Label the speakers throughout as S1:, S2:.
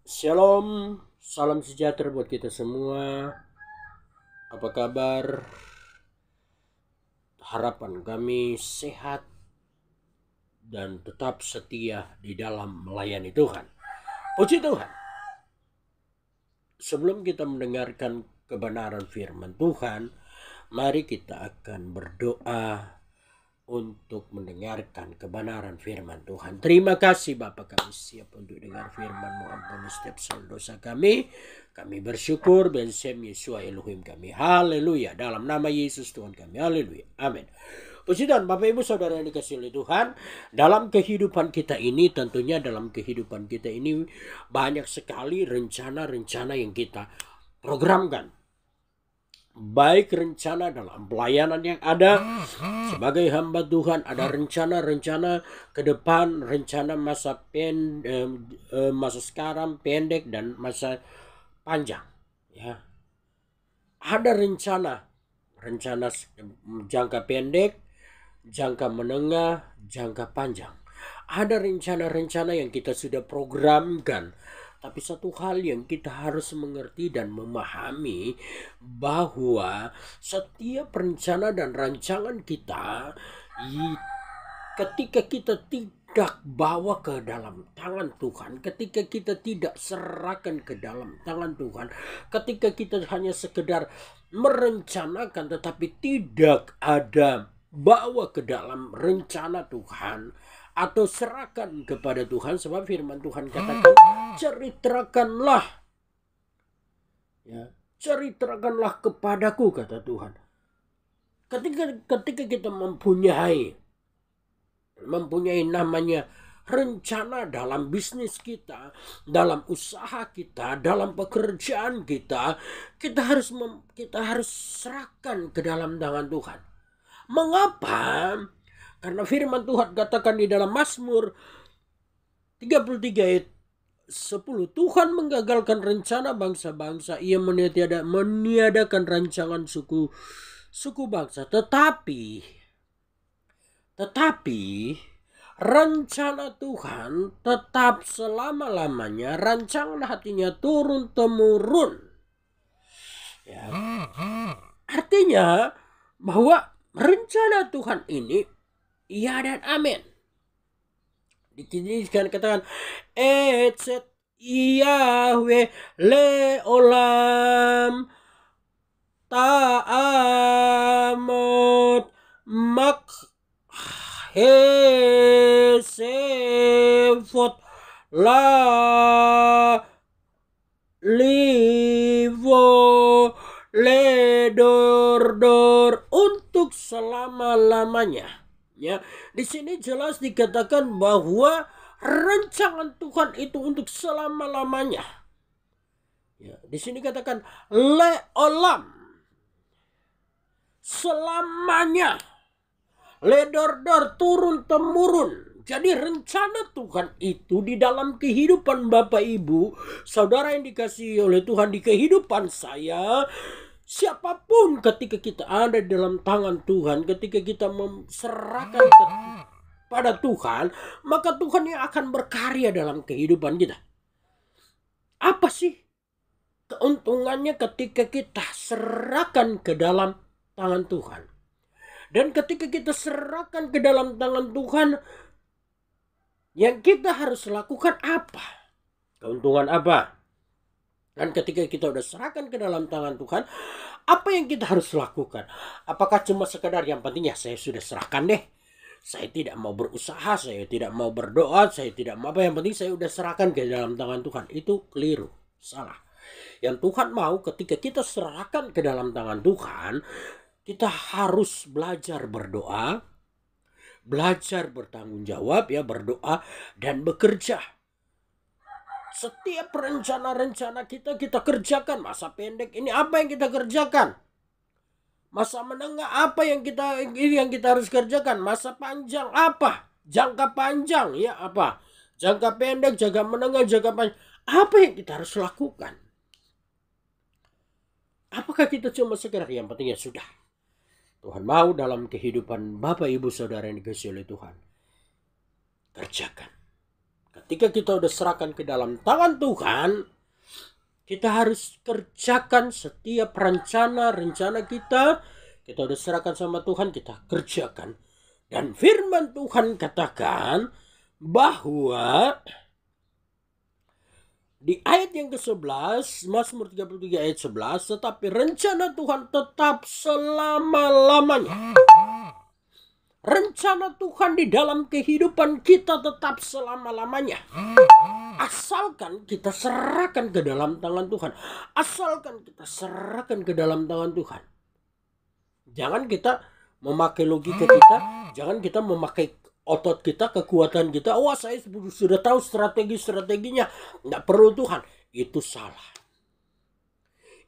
S1: Shalom, salam sejahtera buat kita semua. Apa kabar? Harapan kami sehat dan tetap setia di dalam melayani Tuhan. Puji Tuhan. Sebelum kita mendengarkan kebenaran firman Tuhan, mari kita akan berdoa untuk mendengarkan kebenaran firman Tuhan. Terima kasih Bapa, kami siap untuk dengar firman-Mu. Ampuni setiap salah dosa kami. Kami bersyukur Bensem Yesua Elohim kami. Haleluya. Dalam nama Yesus Tuhan kami. Haleluya. Amin. Puji Tuhan, Bapak Ibu Saudara yang dikasihi oleh Tuhan. Dalam kehidupan kita ini, tentunya dalam kehidupan kita ini banyak sekali rencana-rencana yang kita programkan. Baik rencana dalam pelayanan yang ada sebagai hamba Tuhan, ada rencana-rencana ke depan, rencana masa sekarang, pendek dan masa panjang. Ya, ada rencana jangka pendek, jangka menengah, jangka panjang. Ada rencana-rencana yang kita sudah programkan. Tapi satu hal yang kita harus mengerti dan memahami bahwa setiap rencana dan rancangan kita ketika kita tidak bawa ke dalam tangan Tuhan, ketika kita tidak serahkan ke dalam tangan Tuhan, ketika kita hanya sekedar merencanakan tetapi tidak ada bawa ke dalam rencana Tuhan atau serahkan kepada Tuhan, sebab firman Tuhan katakan ceritakanlah, ya, ceritakanlah kepadaku, kata Tuhan. Ketika kita mempunyai namanya rencana dalam bisnis kita, dalam usaha kita, dalam pekerjaan kita, kita harus serahkan ke dalam tangan Tuhan. Mengapa? Karena firman Tuhan katakan di dalam Mazmur 33 ayat 10, Tuhan menggagalkan rencana bangsa-bangsa, ia meniadakan rancangan suku bangsa. Tetapi rencana Tuhan tetap selama-lamanya, rancangan hatinya turun-temurun. Ya. Artinya bahwa rencana Tuhan ini ya dan amin. Di sini katakan Etset Yahweh leolam ta'amot mak hesefot la livo ledor untuk selama-lamanya. Ya, di sini jelas dikatakan bahwa rancangan Tuhan itu untuk selama-lamanya. Ya, di sini katakan leolam, selamanya. Ledor turun temurun. Jadi rencana Tuhan itu di dalam kehidupan Bapak Ibu, saudara yang dikasihi oleh Tuhan, di kehidupan saya, siapapun ketika kita ada dalam tangan Tuhan, ketika kita serahkan kepada Tuhan, maka Tuhan yang akan berkarya dalam kehidupan kita. Apa sih keuntungannya ketika kita serahkan ke dalam tangan Tuhan? Dan ketika kita serahkan ke dalam tangan Tuhan, yang kita harus lakukan apa? Keuntungan apa? Dan ketika kita sudah serahkan ke dalam tangan Tuhan, apa yang kita harus lakukan? Apakah cuma sekedar yang penting ya saya sudah serahkan deh. Saya tidak mau berusaha, saya tidak mau berdoa, saya tidak mau apa. Yang penting saya sudah serahkan ke dalam tangan Tuhan. Itu keliru, salah. Yang Tuhan mau ketika kita serahkan ke dalam tangan Tuhan, kita harus belajar berdoa, belajar bertanggung jawab, ya, berdoa dan bekerja. Setiap rencana-rencana kita kerjakan. Masa pendek ini apa yang kita kerjakan? Masa menengah apa yang kita harus kerjakan? Masa panjang apa? Jangka panjang ya apa? Jangka pendek, jangka menengah, jangka panjang. Apa yang kita harus lakukan? Apakah kita cuma sekedar yang penting ya sudah? Tuhan mau dalam kehidupan Bapak Ibu Saudara yang dikasihi oleh Tuhan, kerjakan. ketika kita udah serahkan ke dalam tangan Tuhan, kita harus kerjakan setiap rencana kita. Kita udah serahkan sama Tuhan, kita kerjakan. Dan firman Tuhan katakan bahwa di ayat yang ke-11, Mazmur 33 ayat 11, tetapi rencana Tuhan tetap selama-lamanya. Rencana Tuhan di dalam kehidupan kita tetap selama-lamanya. Asalkan kita serahkan ke dalam tangan Tuhan. Asalkan kita serahkan ke dalam tangan Tuhan. Jangan kita memakai logika kita. Jangan kita memakai otot kita, kekuatan kita. Wah, saya sudah tahu strategi-strateginya. Nggak perlu Tuhan. Itu salah.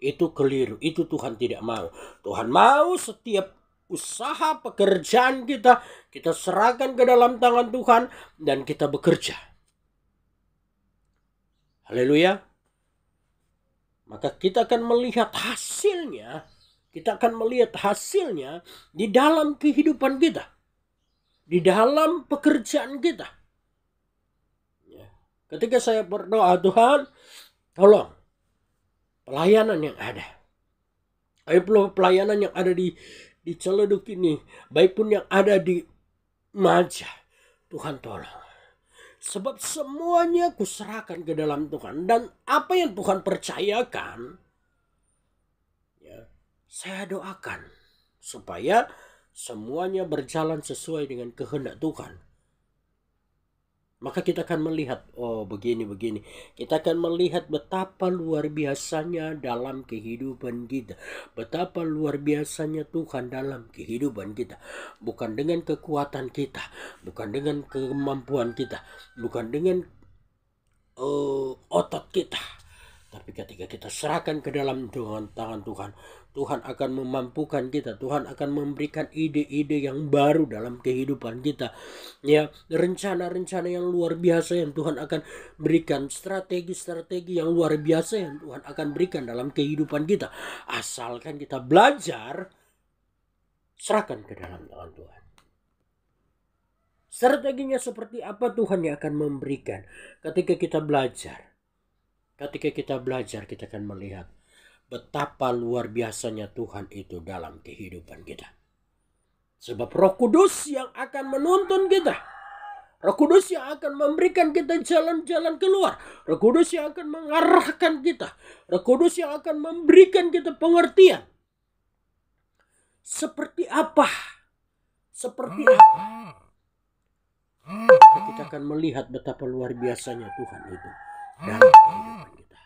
S1: Itu keliru. Itu Tuhan tidak mau. Tuhan mau setiap usaha pekerjaan kita serahkan ke dalam tangan Tuhan dan kita bekerja. Haleluya. Maka kita akan melihat hasilnya. Kita akan melihat hasilnya di dalam kehidupan kita. Di dalam pekerjaan kita. Ketika saya berdoa, Tuhan, tolong pelayanan yang ada. Pelayanan yang ada di Celeduk ini, baik pun yang ada di Majah, Tuhan tolong. Sebab semuanya kuserahkan ke dalam Tuhan. Dan apa yang Tuhan percayakan, saya doakan supaya semuanya berjalan sesuai dengan kehendak Tuhan. Maka kita akan melihat, oh begini. Kita akan melihat betapa luar biasanya dalam kehidupan kita. Betapa luar biasanya Tuhan dalam kehidupan kita. Bukan dengan kekuatan kita. Bukan dengan kemampuan kita. Bukan dengan otot kita. Tapi ketika kita serahkan ke dalam tangan Tuhan, Tuhan akan memampukan kita. Tuhan akan memberikan ide-ide yang baru dalam kehidupan kita. Ya, rencana-rencana yang luar biasa yang Tuhan akan berikan. Strategi-strategi yang luar biasa yang Tuhan akan berikan dalam kehidupan kita. Asalkan kita belajar, serahkan ke dalam tangan Tuhan. Strateginya seperti apa Tuhan yang akan memberikan ketika kita belajar. Ketika kita belajar, kita akan melihat betapa luar biasanya Tuhan itu dalam kehidupan kita. Sebab Roh Kudus yang akan menuntun kita. Roh Kudus yang akan memberikan kita jalan-jalan keluar. Roh Kudus yang akan mengarahkan kita. Roh Kudus yang akan memberikan kita pengertian. Seperti apa? Maka kita akan melihat betapa luar biasanya Tuhan itu dalam kehidupan kita.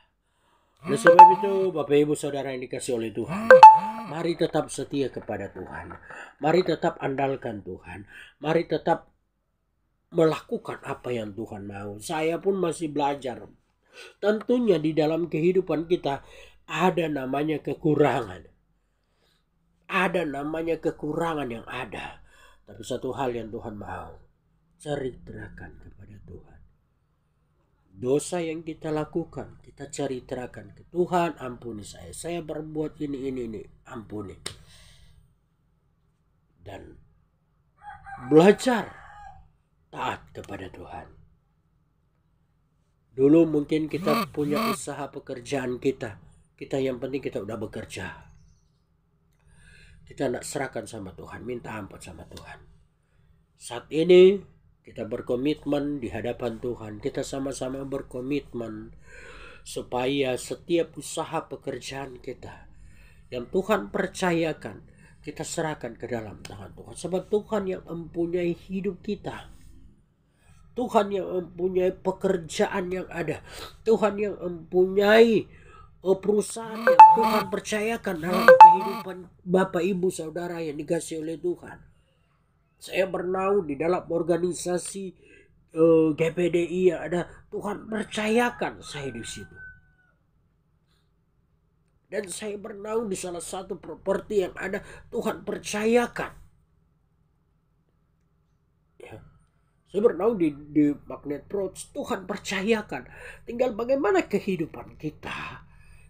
S1: Oleh sebab itu, Bapak Ibu Saudara yang dikasihi oleh Tuhan, mari tetap setia kepada Tuhan. Mari tetap andalkan Tuhan. Mari tetap melakukan apa yang Tuhan mau. Saya pun masih belajar. Tentunya di dalam kehidupan kita ada namanya kekurangan. Ada namanya kekurangan yang ada. Tapi satu hal yang Tuhan mau, ceritakan kepada Tuhan. Dosa yang kita lakukan, kita ceritakan ke Tuhan, ampuni saya. Saya berbuat ini, ampuni. Dan belajar taat kepada Tuhan. Dulu mungkin kita punya usaha pekerjaan kita. Kita yang penting kita udah bekerja. Kita nak serahkan sama Tuhan, minta ampun sama Tuhan. Saat ini kita berkomitmen di hadapan Tuhan. Kita sama-sama berkomitmen supaya setiap usaha pekerjaan kita yang Tuhan percayakan, kita serahkan ke dalam tangan Tuhan. Sebab Tuhan yang mempunyai hidup kita. Tuhan yang mempunyai pekerjaan yang ada. Tuhan yang mempunyai perusahaan yang Tuhan percayakan dalam kehidupan Bapak Ibu Saudara yang dikasihi oleh Tuhan. Saya bernaung di dalam organisasi GPDI yang ada. Tuhan percayakan saya di situ. Dan saya bernaung di salah satu properti yang ada. Tuhan percayakan. Ya. Saya bernaung di Magnet Approach. Tuhan percayakan. Tinggal bagaimana kehidupan kita.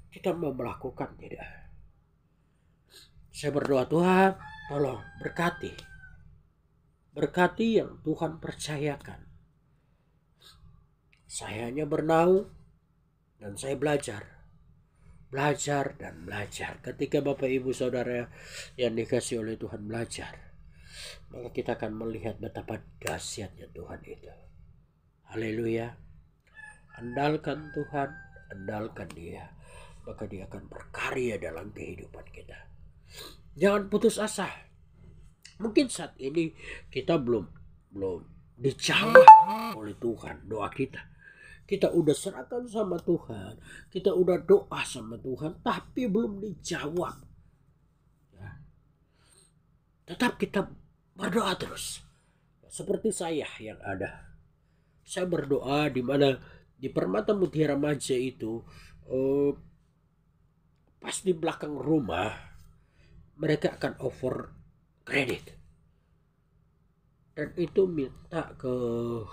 S1: Kita mau melakukan tidak. Saya berdoa, Tuhan tolong berkati. Berkati yang Tuhan percayakan. Saya hanya bernaung dan saya belajar dan belajar. Ketika Bapak Ibu Saudara yang dikasih oleh Tuhan belajar, maka kita akan melihat betapa dahsyatnya Tuhan itu. Haleluya. Andalkan Tuhan, andalkan Dia, maka Dia akan berkarya dalam kehidupan kita. Jangan putus asa. Mungkin saat ini kita belum dijawab oleh Tuhan doa kita. Kita udah serahkan sama Tuhan, kita udah doa sama Tuhan, tapi belum dijawab. Ya. Tetap kita berdoa terus. Seperti saya yang ada. Saya berdoa di mana di Permata Mutiara Maja itu, pas di belakang rumah mereka akan over kredit. Dan itu minta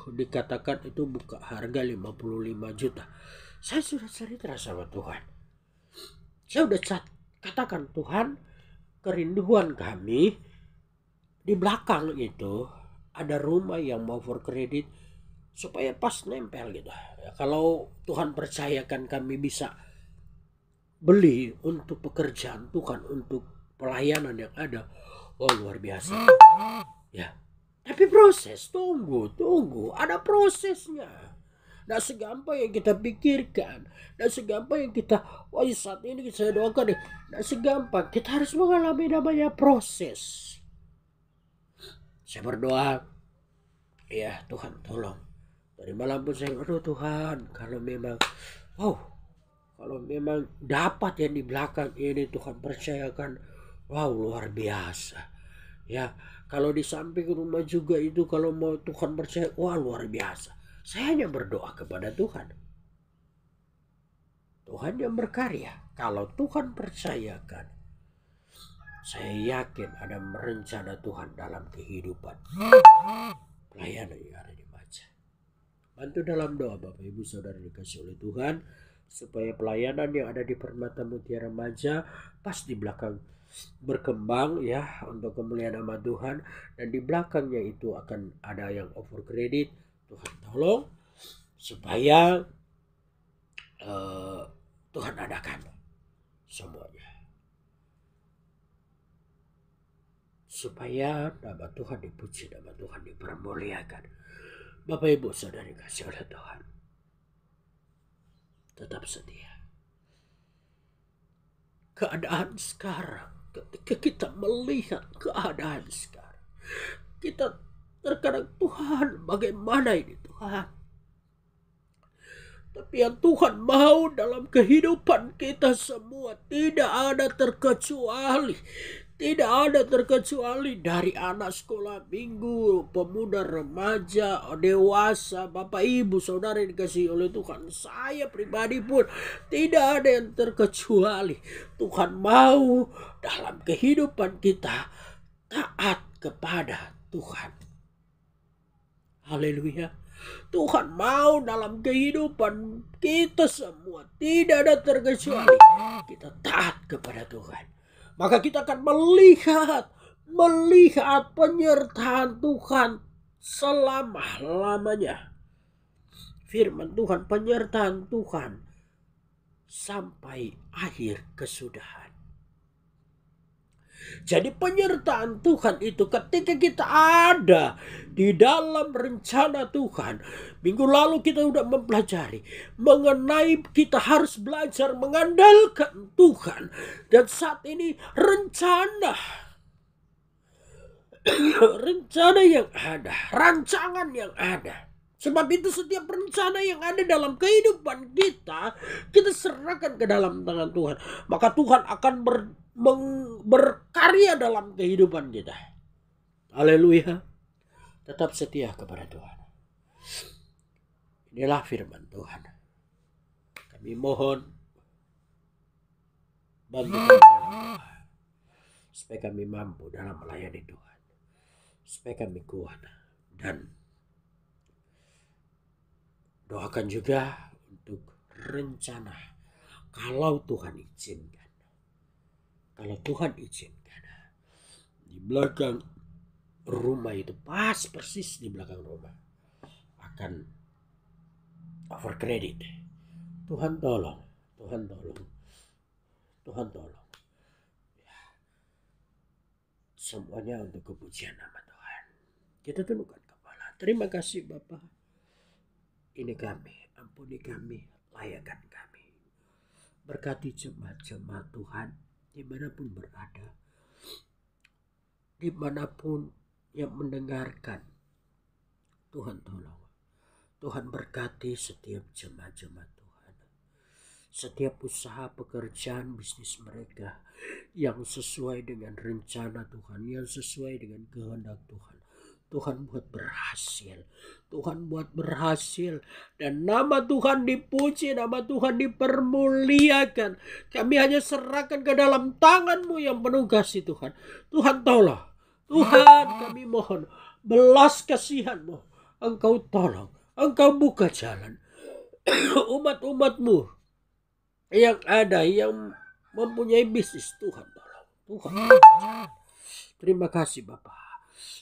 S1: dikatakan itu buka harga 55 juta. Saya sudah cerita sama Tuhan. Saya udah katakan, Tuhan, kerinduan kami di belakang itu ada rumah yang mau for kredit supaya pas nempel gitu. Ya, kalau Tuhan percayakan kami bisa beli untuk pekerjaan Tuhan, untuk pelayanan yang ada, oh luar biasa. Ya. Tapi proses, tunggu, ada prosesnya. Tidak segampang yang kita pikirkan, tidak segampang yang kita, saat ini saya doakan nih, tidak segampang. Kita harus mengalami namanya proses. Saya berdoa, ya Tuhan tolong. Dari malam pun saya, aduh Tuhan, kalau memang dapat yang di belakang ini Tuhan percayakan, luar biasa. Ya, kalau di samping rumah juga itu kalau mau Tuhan percaya, luar biasa. Saya hanya berdoa kepada Tuhan. Tuhan yang berkarya. Kalau Tuhan percayakan, saya yakin ada rencana Tuhan dalam kehidupan pelayanan yang ada di Maja. Bantu dalam doa Bapak Ibu Saudara dikasih oleh Tuhan, supaya pelayanan yang ada di Permata Mutiara Maja pas di belakang berkembang ya untuk kemuliaan nama Tuhan, dan di belakangnya itu akan ada yang over kredit. Tuhan tolong supaya Tuhan adakan semuanya, supaya nama Tuhan dipuji, nama Tuhan dipermuliakan. Bapak Ibu Saudara dikasih oleh Tuhan, tetap setia. Keadaan sekarang, ketika kita melihat keadaan sekarang, kita terkadang, Tuhan bagaimana ini Tuhan? Tapi yang Tuhan mau dalam kehidupan kita semua tidak ada terkecuali. Tidak ada terkecuali dari anak sekolah minggu, pemuda, remaja, dewasa, Bapak Ibu Saudara yang dikasihi oleh Tuhan. Saya pribadi pun tidak ada yang terkecuali. Tuhan mau dalam kehidupan kita taat kepada Tuhan. Haleluya. Tuhan mau dalam kehidupan kita semua tidak ada terkecuali kita taat kepada Tuhan. Maka kita akan melihat penyertaan Tuhan selama-lamanya. Firman Tuhan, penyertaan Tuhan sampai akhir kesudahan. Jadi penyertaan Tuhan itu ketika kita ada di dalam rencana Tuhan. Minggu lalu kita sudah mempelajari mengenai kita harus belajar mengandalkan Tuhan. Dan saat ini rencana yang ada, rancangan yang ada. Sebab itu setiap rencana yang ada dalam kehidupan kita serahkan ke dalam tangan Tuhan. Maka Tuhan akan berkarya dalam kehidupan kita. Haleluya. Tetap setia kepada Tuhan. Inilah firman Tuhan. Kami mohon bantu kami dalam doa, supaya kami mampu dalam melayani Tuhan, supaya kami kuat. Dan doakan juga untuk rencana, kalau Tuhan izinkan. Kalau Tuhan izinkan, di belakang rumah itu, pas persis di belakang rumah, akan overcredit. Tuhan tolong, Tuhan tolong, Tuhan tolong. Semuanya untuk kepujian nama Tuhan. Kita tundukkan kepala. Terima kasih Bapa. Ini kami, ampuni kami, layakkan kami. Berkati jemaat-jemaat Tuhan dimanapun berada, dimanapun yang mendengarkan. Tuhan tolong. Tuhan berkati setiap jemaat-jemaat Tuhan. Setiap usaha, pekerjaan, bisnis mereka yang sesuai dengan rencana Tuhan, yang sesuai dengan kehendak Tuhan. Tuhan buat berhasil. Tuhan buat berhasil. Dan nama Tuhan dipuji, nama Tuhan dipermuliakan. Kami hanya serahkan ke dalam tangan-Mu yang penuh kasih Tuhan. Tuhan tolong. Tuhan kami mohon belas kasihan-Mu. Engkau tolong. Engkau buka jalan. Umat-umat-Mu yang ada, yang mempunyai bisnis, Tuhan tolong. Tuhan. Terima kasih Bapak.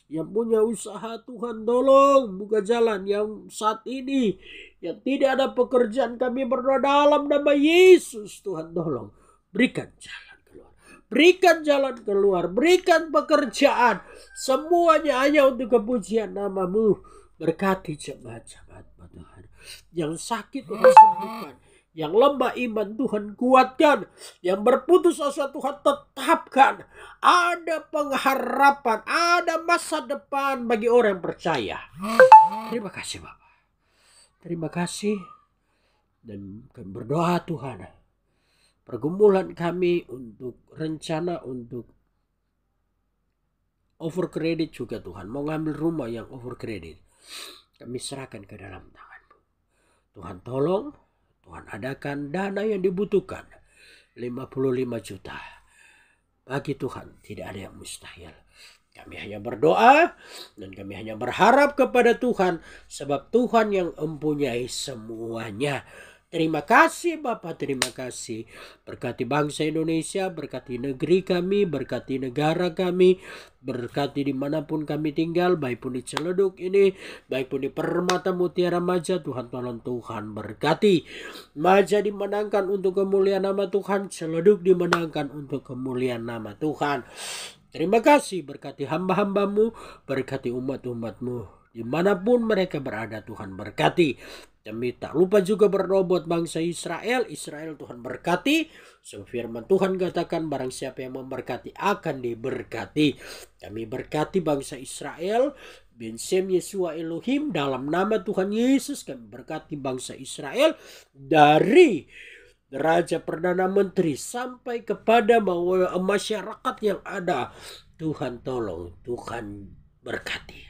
S1: Yang punya usaha, Tuhan tolong buka jalan. Yang saat ini yang tidak ada pekerjaan, kami berdoa dalam nama Yesus, Tuhan tolong berikan jalan keluar. Berikan jalan keluar, berikan pekerjaan. Semuanya hanya untuk kepujian nama-Mu. Berkati jemaat-jemaat Tuhan. Yang sakit Tuhan sembuhkan. Yang lemah iman Tuhan kuatkan. Yang berputus asa Tuhan tetapkan. Ada pengharapan, ada masa depan bagi orang yang percaya. Terima kasih Bapak. Terima kasih. Dan kami berdoa Tuhan. Pergumulan kami untuk rencana untuk overcredit juga Tuhan. Mau ngambil rumah yang overcredit. Kami serahkan ke dalam tangan-Mu. Tuhan tolong. Tuhan adakan dana yang dibutuhkan. 55 juta. Bagi Tuhan tidak ada yang mustahil. Kami hanya berdoa dan kami hanya berharap kepada Tuhan. Sebab Tuhan yang mempunyai semuanya. Terima kasih Bapak, terima kasih. Berkati bangsa Indonesia, berkati negeri kami, berkati negara kami, berkati dimanapun kami tinggal, baik pun di Ciledug ini, baik pun di Permata Mutiara Maja. Tuhan tolong, Tuhan berkati. Maja dimenangkan untuk kemuliaan nama Tuhan, Ciledug dimenangkan untuk kemuliaan nama Tuhan. Terima kasih, berkati hamba-hamba-Mu, berkati umat-umat-Mu. Dimanapun mereka berada, Tuhan berkati. Kami tak lupa juga berdoa buat bangsa Israel. Israel Tuhan berkati. Sebab firman Tuhan katakan barang siapa yang memberkati akan diberkati. Kami berkati bangsa Israel. B'Shem Yeshua Elohim, dalam nama Tuhan Yesus kami berkati bangsa Israel. Dari Raja Perdana Menteri sampai kepada masyarakat yang ada. Tuhan tolong, Tuhan berkati.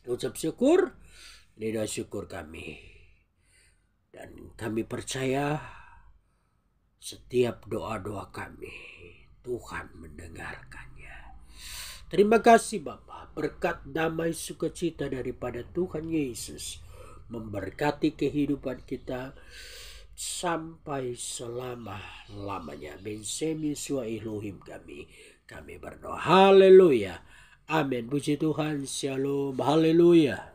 S1: Ucap syukur, ini doa syukur kami. Dan kami percaya setiap doa-doa kami Tuhan mendengarkannya. Terima kasih Bapa, berkat damai sukacita daripada Tuhan Yesus memberkati kehidupan kita sampai selama-lamanya. B'Shem Yeshua Elohim kami berdoa. Haleluya. Amin. Puji Tuhan. Shalom. Haleluya.